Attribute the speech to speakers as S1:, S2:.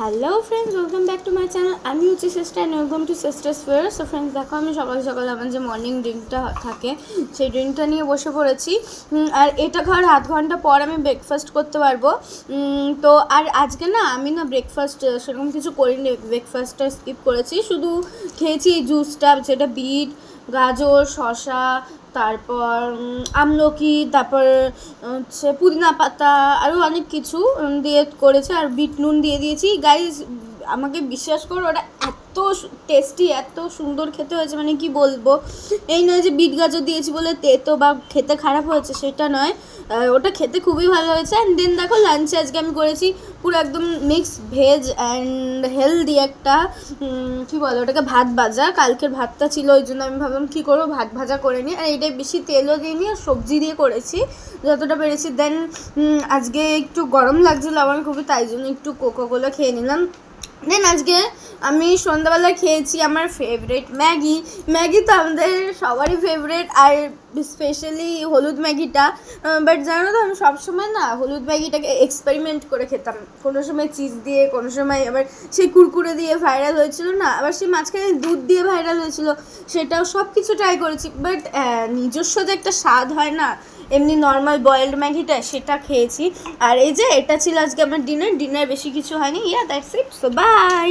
S1: Hello friends, welcome back to my channel. আমি হচ্ছে sister and welcome to sisters fair. So friends, দেখো আমি সকাল সকাল আমার যে মর্নিং ড্রিঙ্কটা থাকে সেই ড্রিঙ্কটা নিয়ে বসে পড়েছি। আর এটা খাওয়ার আধ ঘন্টা পর আমি ব্রেকফাস্ট করতে পারবো। তো আর আজকে না আমি ব্রেকফাস্ট সেরকম কিছু করিনি, ব্রেকফাস্টটা স্কিপ করেছি, শুধু খেয়েছি এই জুসটা, যেটা বিট, গাজর, শসা, তারপর আমলকি, তারপর হচ্ছে পুদিনা পাতা, আরও অনেক কিছু দিয়ে করেছে, আর বিট নুন দিয়ে দিয়েছি। গাইজ, আমাকে বিশ্বাস করো, ওটা এত টেস্টি, এত সুন্দর খেতে হয়েছে, মানে কি বলবো। এই নয় যে বিট গাজর দিয়েছি বলে তেতো বা খেতে খারাপ হয়েছে, সেটা নয়। ওটা খেতে খুবই ভালো হয়েছে। অ্যান্ড দেন দেখো, লাঞ্চে আজকে আমি করেছি পুরো একদম মিক্স ভেজ অ্যান্ড হেলদি একটা কী বলে ওটাকে, ভাত ভাজা। কালকের ভাতটা ছিল, ওই জন্য আমি ভাবলাম কী করবো, ভাত ভাজা করে নিই। আর এইটাই বেশি তেলও দিইনি, আর সবজি দিয়ে করেছি যতটা পেরেছি। দেন আজকে একটু গরম লাগছিলো আমার খুবই, তাই জন্য একটু কোকোকোলা খেয়ে নিলাম। দেন আজকে আমি সন্ধ্যাবেলা খেয়েছি আমার ফেভারিট ম্যাগি। ম্যাগি তো আমাদের সবারই ফেভারিট, আর স্পেশালি হলুদ ম্যাগিটা। বাট জানো তো, আমি সবসময় না হলুদ ম্যাগিটাকে এক্সপেরিমেন্ট করে খেতাম। কোনো সময় চিজ দিয়ে, কোনো সময় আবার সেই কুরকুরে দিয়ে ভাইরাল হয়েছিল না, আবার সেই মাঝখানে দুধ দিয়ে ভাইরাল হয়েছিল, সেটাও সব কিছু ট্রাই করেছি। বাট নিজস্ব যে একটা স্বাদ হয় না এমনি নর্মাল বয়েলড ম্যাগিটা, সেটা খেয়েছি। আর এই যে এটা ছিল আজকে আমার ডিনার বেশি কিছু হয়নি। That's it. So by.